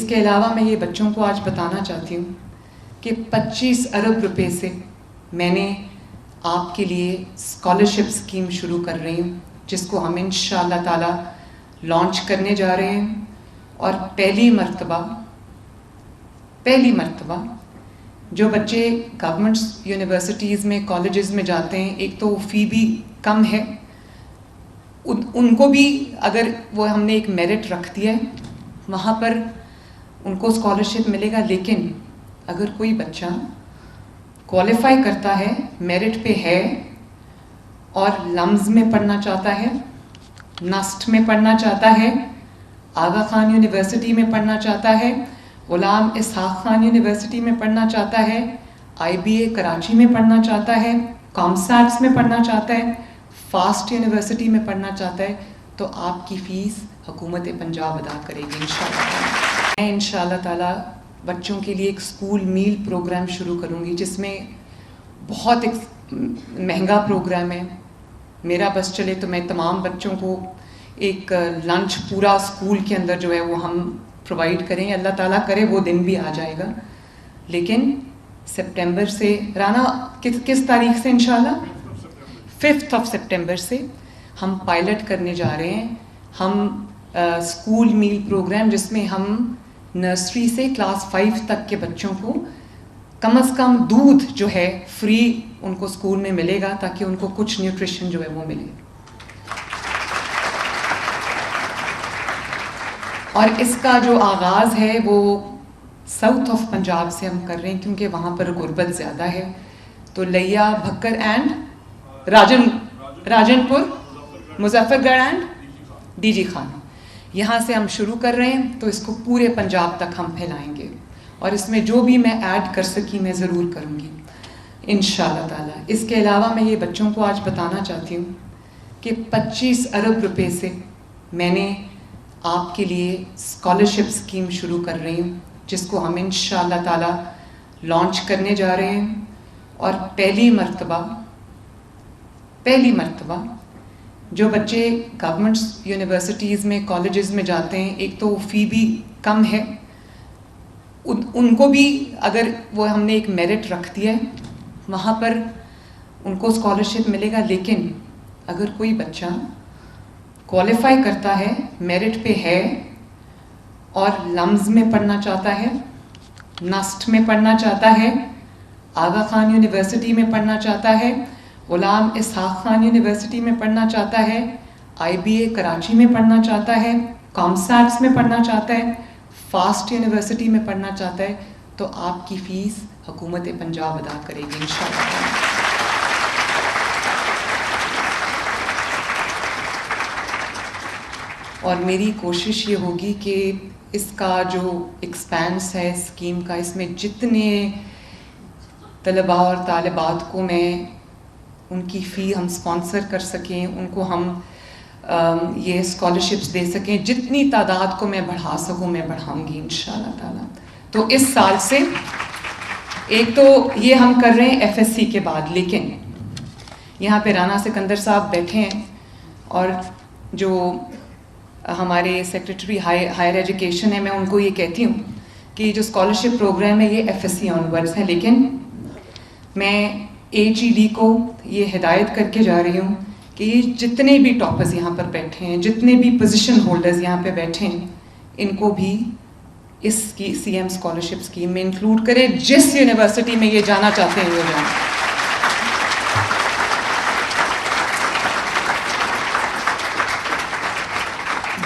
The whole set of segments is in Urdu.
اس کے علاوہ میں یہ بچوں کو آج بتانا چاہتی ہوں کہ 25 ارب روپے سے میں نے آپ کے لیے اسکالرشپ اسکیم شروع کر رہی ہوں، جس کو ہم انشاءاللہ تعالی لانچ کرنے جا رہے ہیں. اور پہلی مرتبہ جو بچے گورنمنٹ یونیورسٹیز میں کالجز میں جاتے ہیں، ایک تو فی بھی کم ہے، ان کو بھی اگر وہ ہم نے ایک میرٹ رکھ دیا ہے وہاں پر ان کو اسکالرشپ ملے گا. لیکن اگر کوئی بچہ کوالیفائی کرتا ہے، میرٹ پہ ہے اور لمز میں پڑھنا چاہتا ہے، نسٹ میں پڑھنا چاہتا ہے، آغا خان یونیورسٹی میں پڑھنا چاہتا ہے، غلام اسحاق خان یونیورسٹی میں پڑھنا چاہتا ہے، آئی بی اے کراچی میں پڑھنا چاہتا ہے، کامسیٹس میں پڑھنا چاہتا ہے، فاسٹ یونیورسٹی میں پڑھنا چاہتا ہے، تو آپ کی فیس حکومت پنجاب ادا کرے گی انشاءاللہ. میں انشاءاللہ تعالی بچوں کے لیے ایک اسکول میل پروگرام شروع کروں گی، جس میں بہت ایک مہنگا پروگرام ہے. میرا بس چلے تو میں تمام بچوں کو ایک لنچ پورا اسکول کے اندر جو ہے وہ ہم پرووائڈ کریں. اللہ تعالیٰ کرے وہ دن بھی آ جائے گا. لیکن سپٹمبر سے، رانا کس تاریخ سے انشاءاللہ 5 سپٹمبر سے ہم پائلٹ کرنے جا رہے ہیں. ہم اسکول میل پروگرام، جس میں ہم نرسری سے کلاس 5 تک کے بچوں کو کم از کم دودھ جو ہے فری ان کو اسکول میں ملے گا، تاکہ ان کو کچھ نیوٹریشن جو ہے وہ ملے. اور اس کا جو آغاز ہے وہ ساؤتھ آف پنجاب سے ہم کر رہے ہیں، کیونکہ وہاں پر غربت زیادہ ہے. تو لیا بھکر اینڈ راجن پور، مظفر گڑھ اینڈ ڈی جی خان، یہاں سے ہم شروع کر رہے ہیں. تو اس کو پورے پنجاب تک ہم پھیلائیں گے، اور اس میں جو بھی میں ایڈ کر سکی میں ضرور کروں گی انشاءاللہ تعالی. اس کے علاوہ میں یہ بچوں کو آج بتانا چاہتی ہوں کہ 25 ارب روپے سے میں نے آپ کے لیے اسکالرشپ اسکیم شروع کر رہی ہوں، جس کو ہم انشاءاللہ تعالی لانچ کرنے جا رہے ہیں. اور پہلی مرتبہ جو بچے گورنمنٹ یونیورسٹیز میں کالجز میں جاتے ہیں، ایک تو فی بھی کم ہے، ان کو بھی اگر وہ ہم نے ایک میرٹ رکھ دیا ہے وہاں پر ان کو اسکالرشپ ملے گا. لیکن اگر کوئی بچہ کوالیفائی کرتا ہے، میرٹ پہ ہے اور لمز میں پڑھنا چاہتا ہے، نسٹ میں پڑھنا چاہتا ہے، آغا خان یونیورسٹی میں پڑھنا چاہتا ہے، غلام اسحاق خان یونیورسٹی میں پڑھنا چاہتا ہے، آئی بی اے کراچی میں پڑھنا چاہتا ہے، کامسیٹس میں پڑھنا چاہتا ہے، فاسٹ یونیورسٹی میں پڑھنا چاہتا ہے، تو آپ کی فیس حکومت پنجاب ادا کرے گی انشاءاللہ. اور میری کوشش یہ ہوگی کہ اس کا جو ایکسپینس ہے اسکیم کا، اس میں جتنے طلباء اور طالبات کو میں ان کی فی ہم سپانسر کر سکیں، ان کو ہم یہ اسکالرشپس دے سکیں، جتنی تعداد کو میں بڑھا سکوں میں بڑھاؤں گی انشاءاللہ تعالی. تو اس سال سے ایک تو یہ ہم کر رہے ہیں ایف ایس سی کے بعد. لیکن یہاں پہ رانا سکندر صاحب بیٹھے ہیں، اور جو ہمارے سیکریٹری ہائر ایجوکیشن ہے، میں ان کو یہ کہتی ہوں کہ یہ جو اسکالرشپ پروگرام ہے یہ ایف ایس سی آن ورڈز ہے. لیکن میں ایچ ای ڈی کو یہ ہدایت کر کے جا رہی ہوں کہ یہ جتنے بھی ٹاپرز یہاں پر بیٹھے ہیں، جتنے بھی پوزیشن ہولڈرز یہاں پہ بیٹھے ہیں، ان کو بھی اس کی سی ایم اسکالرشپ اسکیم میں انکلوڈ کرے. جس یونیورسٹی میں یہ جانا چاہتے ہیں وہ جائیں.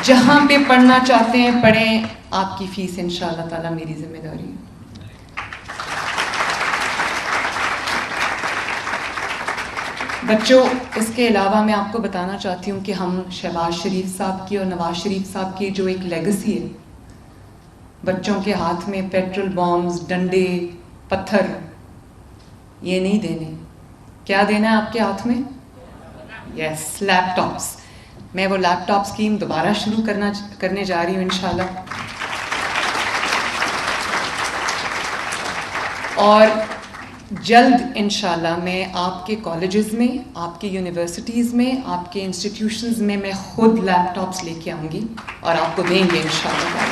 جہاں پہ پڑھنا چاہتے ہیں پڑھیں، آپ کی فیس انشاءاللہ تعالی میری ذمہ داری ہے. بچوں، اس کے علاوہ میں آپ کو بتانا چاہتی ہوں کہ ہم شہباز شریف صاحب کی اور نواز شریف صاحب کی جو ایک لیگسی ہے، بچوں کے ہاتھ میں پیٹرول بامز، ڈنڈے، پتھر یہ نہیں دینے. کیا دینا ہے آپ کے ہاتھ میں؟ یس، لیپ ٹاپس. میں وہ لیپ ٹاپ اسکیم دوبارہ شروع کرنے جا رہی ہوں انشاءاللہ. اور جلد انشاءاللہ میں آپ کے کالجز میں، آپ کے یونیورسٹیز میں، آپ کے انسٹیٹیوشنز میں خود لیپ ٹاپس لے کے آؤں گی اور آپ کو دیں گے انشاءاللہ.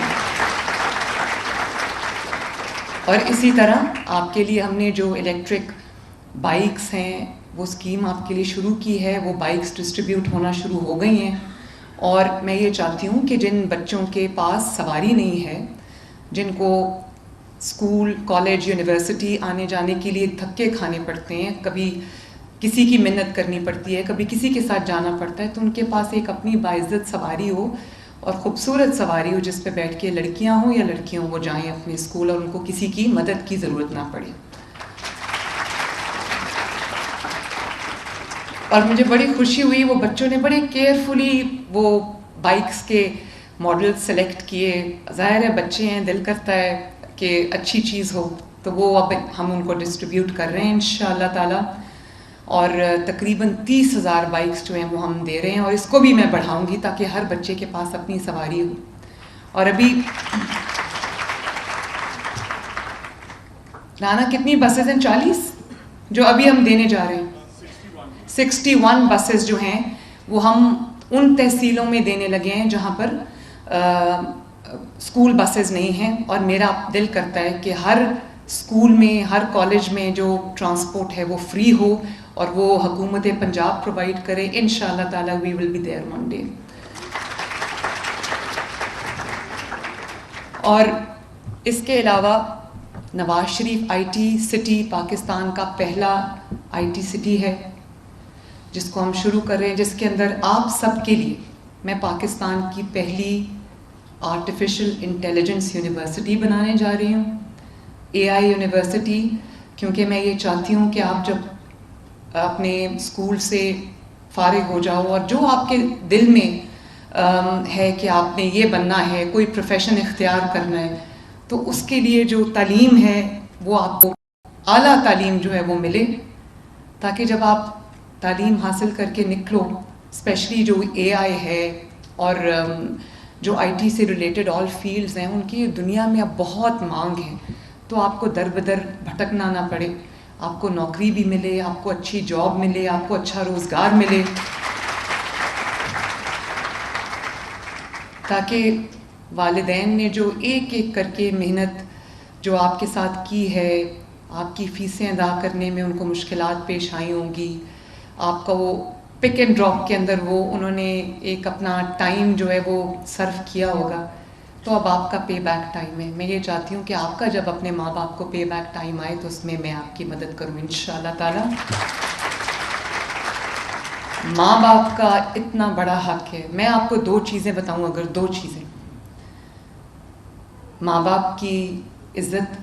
اور اسی طرح آپ کے لیے ہم نے جو الیکٹرک بائکس ہیں وہ اسکیم آپ کے لیے شروع کی ہے. وہ بائکس ڈسٹریبیوٹ ہونا شروع ہو گئی ہیں. اور میں یہ چاہتی ہوں کہ جن بچوں کے پاس سواری نہیں ہے, جن کو اسکول, کالج, یونیورسٹی آنے جانے کے لیے دھکے کھانے پڑتے ہیں, کبھی کسی کی منت کرنی پڑتی ہے, کبھی کسی کے ساتھ جانا پڑتا ہے, تو ان کے پاس ایک اپنی باعزت سواری ہو, اور خوبصورت سواری ہو جس پہ بیٹھ کے لڑکیاں ہوں یا لڑکیوں وہ جائیں اپنے اسکول, اور ان کو کسی کی مدد کی ضرورت نہ پڑے. اور مجھے بڑی خوشی ہوئی, وہ بچوں نے بڑے کیئرفلی وہ بائکس کے ماڈل سلیکٹ کیے. ظاہر ہے بچے ہیں, دل کرتا ہے کہ اچھی چیز ہو, تو وہ اب ہم ان کو ڈسٹریبیوٹ کر رہے ہیں انشاءاللہ تعالی. اور تقریباً 30,000 بائکس جو ہیں وہ ہم دے رہے ہیں, اور اس کو بھی میں بڑھاؤں گی تاکہ ہر بچے کے پاس اپنی سواری ہو. اور ابھی رانا کتنی بسز ہیں؟ 40 جو ابھی ہم دینے جا رہے ہیں. 61 بسز جو ہیں وہ ہم ان تحصیلوں میں دینے لگے ہیں جہاں پر اسکول بسز نہیں ہیں. اور میرا دل کرتا ہے کہ ہر اسکول میں, ہر کالج میں جو ٹرانسپورٹ ہے وہ فری ہو, اور وہ حکومت پنجاب پرووائڈ کرے. انشاءاللہ تعالی we will be there one day. اور اس کے علاوہ Nawaz Sharif I T city Pakistan کا پہلا آئی ٹی سٹی ہے جس کو ہم شروع کر رہے ہیں, جس کے اندر آپ سب کے لیے میں پاکستان کی پہلی آرٹیفیشل انٹیلیجنس یونیورسٹی بنانے جا رہی ہوں, اے آئی یونیورسٹی. کیونکہ میں یہ چاہتی ہوں کہ آپ جب اپنے اسکول سے فارغ ہو جاؤ, اور جو آپ کے دل میں ہے کہ آپ نے یہ بننا ہے, کوئی پروفیشن اختیار کرنا ہے, تو اس کے لیے جو تعلیم ہے وہ آپ کو اعلیٰ تعلیم جو ہے وہ ملے, تاکہ جب آپ تعلیم حاصل کر کے نکلو, اسپیشلی جو اے آئی ہے اور جو آئی ٹی سے ریلیٹڈ آل فیلڈز ہیں, ان کی دنیا میں اب بہت مانگ ہے, تو آپ کو در بدر بھٹکنا نہ پڑے, آپ کو نوکری بھی ملے, آپ کو اچھی جاب ملے, آپ کو اچھا روزگار ملے, تاکہ والدین نے جو ایک ایک کر کے محنت جو آپ کے ساتھ کی ہے, آپ کی فیسیں ادا کرنے میں ان کو مشکلات پیش آئی ہوں گی, آپ کا وہ پک اینڈ ڈراپ کے اندر وہ انہوں نے ایک اپنا ٹائم جو ہے وہ صرف کیا ہوگا, تو اب آپ کا پے بیک ٹائم ہے. میں یہ چاہتی ہوں کہ آپ کا جب اپنے ماں باپ کو پے بیک ٹائم آئے تو اس میں میں آپ کی مدد کروں انشاءاللہ تعالی. ماں باپ کا اتنا بڑا حق ہے. میں آپ کو 2 چیزیں بتاؤں, اگر 2 چیزیں, ماں باپ کی عزت,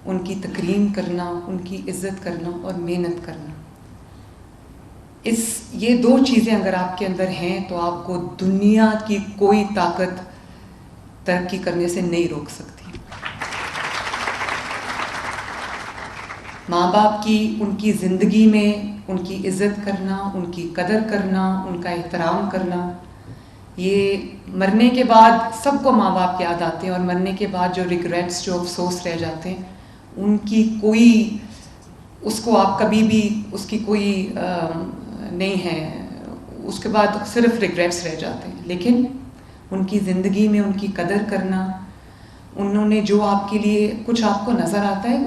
ان کی تکریم کرنا, ان کی عزت کرنا اور محنت کرنا, یہ 2 چیزیں اگر آپ کے اندر ہیں تو آپ کو دنیا کی کوئی طاقت ترقی کرنے سے نہیں روک سکتی. ماں باپ کی, ان کی زندگی میں ان کی عزت کرنا, ان کی قدر کرنا, ان کا احترام کرنا, یہ مرنے کے بعد سب کو ماں باپ یاد آتے ہیں, اور مرنے کے بعد جو ریگریٹس, جو افسوس رہ جاتے ہیں, ان کی کوئی, اس کو آپ کبھی بھی اس کی کوئی نہیں ہے, اس کے بعد صرف ریگریٹس رہ جاتے ہیں. لیکن ان کی زندگی میں ان کی قدر کرنا, انہوں نے جو آپ کے لیے, کچھ آپ کو نظر آتا ہے,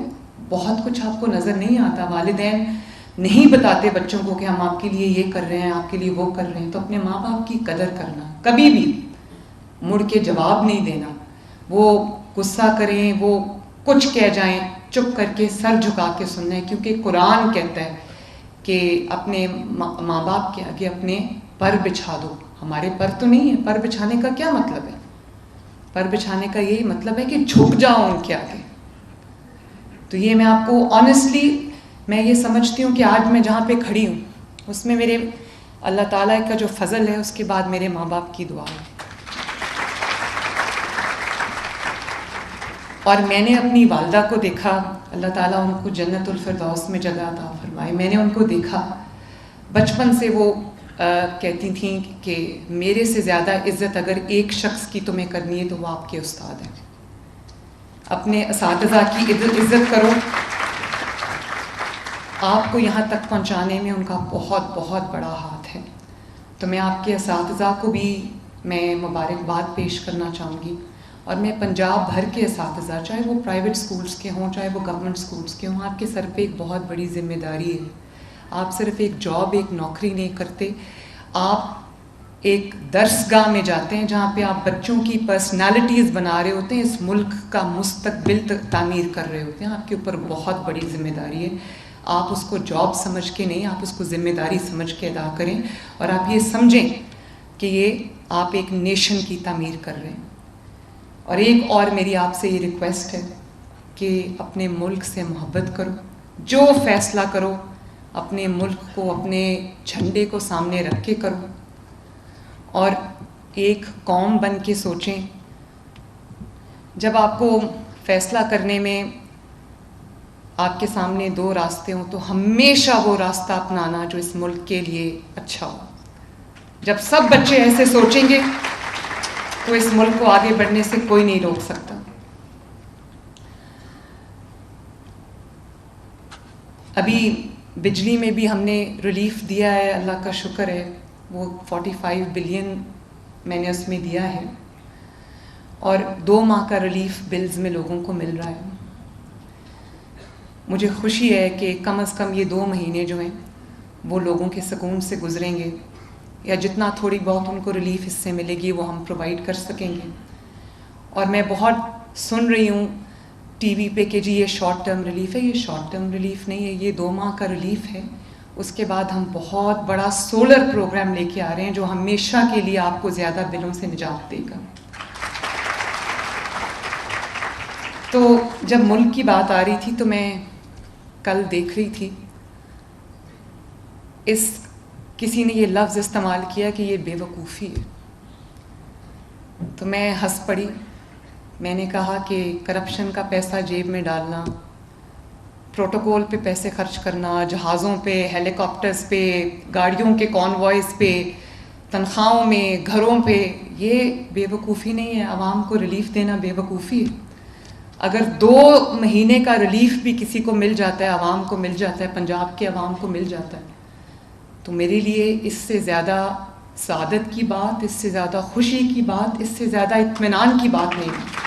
بہت کچھ آپ کو نظر نہیں آتا. والدین نہیں بتاتے بچوں کو کہ ہم آپ کے لیے یہ کر رہے ہیں, آپ کے لیے وہ کر رہے ہیں. تو اپنے ماں باپ کی قدر کرنا, کبھی بھی مڑ کے جواب نہیں دینا. وہ غصہ کریں, وہ کچھ کہہ جائیں, چپ کر کے سر جھکا کے سننا ہے, کیونکہ قرآن کہتا ہے کہ اپنے ماں باپ کے آگے اپنے پر بچھا دو. ہمارے پر تو نہیں ہے, پر بچھانے کا کیا مطلب ہے؟ پر بچھانے کا یہی مطلب ہے کہ جھک جاؤ ان کے آگے. تو یہ میں آپ کو آنیسٹلی, میں یہ سمجھتی ہوں کہ آج میں جہاں پہ کھڑی ہوں اس میں میرے اللہ تعالیٰ کا جو فضل ہے, اس کے بعد میرے ماں باپ کی دعا ہے. اور میں نے اپنی والدہ کو دیکھا, اللہ تعالیٰ ان کو جنت الفردوس میں جگہ عطا فرمائے. میں نے ان کو دیکھا بچپن سے, وہ کہتی تھیں کہ میرے سے زیادہ عزت اگر ایک شخص کی تمہیں کرنی ہے تو وہ آپ کے استاد ہیں. اپنے اساتذہ کی عزت کرو. آپ کو یہاں تک پہنچانے میں ان کا بہت بہت بڑا ہاتھ ہے. تو میں آپ کے اساتذہ کو بھی میں مبارکباد پیش کرنا چاہوں گی, اور میں پنجاب بھر کے اساتذہ، چاہے وہ پرائیویٹ سکولز کے ہوں چاہے وہ گورنمنٹ سکولز کے ہوں، آپ کے سر پہ ایک بہت بڑی ذمہ داری ہے. آپ صرف ایک جاب، ایک نوکری نہیں کرتے، آپ ایک درس گاہ میں جاتے ہیں جہاں پہ آپ بچوں کی پرسنالٹیز بنا رہے ہوتے ہیں، اس ملک کا مستقبل تعمیر کر رہے ہوتے ہیں. آپ کے اوپر بہت بڑی ذمہ داری ہے. آپ اس کو جاب سمجھ کے نہیں، آپ اس کو ذمہ داری سمجھ کے ادا کریں، اور آپ یہ سمجھیں کہ یہ آپ ایک نیشن کی تعمیر کر رہے ہیں. اور ایک اور میری آپ سے یہ ریکویسٹ ہے کہ اپنے ملک سے محبت کرو، جو فیصلہ کرو اپنے ملک کو، اپنے جھنڈے کو سامنے رکھ کے کرو، اور ایک قوم بن کے سوچیں. جب آپ کو فیصلہ کرنے میں آپ کے سامنے دو راستے ہوں تو ہمیشہ وہ راستہ اپنانا جو اس ملک کے لیے اچھا ہو. جب سب بچے ایسے سوچیں گے تو اس ملک کو آگے بڑھنے سے کوئی نہیں روک سکتا. ابھی بجلی میں بھی ہم نے ریلیف دیا ہے، اللہ کا شکر ہے، وہ 45 بلین میں نے اس میں دیا ہے، اور 2 ماہ کا ریلیف بلز میں لوگوں کو مل رہا ہے. مجھے خوشی ہے کہ کم از کم یہ 2 مہینے جو ہیں وہ لوگوں کے سکون سے گزریں گے، یا جتنا تھوڑی بہت ان کو ریلیف اس سے ملے گی وہ ہم پرووائڈ کر سکیں گے. اور میں بہت سن رہی ہوں ٹی وی پہ کہ جی یہ شارٹ ٹرم ریلیف ہے. یہ شارٹ ٹرم ریلیف نہیں ہے، یہ 2 ماہ کا ریلیف ہے. اس کے بعد ہم بہت بڑا سولر پروگرام لے کے آ رہے ہیں جو ہمیشہ کے لیے آپ کو زیادہ بلوں سے نجات دے گا. تو جب ملک کی بات آ رہی تھی تو میں کل دیکھ رہی تھی، کسی نے یہ لفظ استعمال کیا کہ یہ بے وقوفی ہے، تو میں ہنس پڑی. میں نے کہا کہ کرپشن کا پیسہ جیب میں ڈالنا، پروٹوکول پہ پیسے خرچ کرنا، جہازوں پہ، ہیلی کاپٹرز پہ، گاڑیوں کے کانوائز پہ، تنخواہوں میں، گھروں پہ، یہ بے وقوفی نہیں ہے. عوام کو ریلیف دینا بے وقوفی ہے. اگر 2 مہینے کا ریلیف بھی کسی کو مل جاتا ہے، عوام کو مل جاتا ہے، پنجاب کے عوام کو مل جاتا ہے، تو میرے لیے اس سے زیادہ سعادت کی بات، اس سے زیادہ خوشی کی بات، اس سے زیادہ اطمینان کی بات نہیں ہے.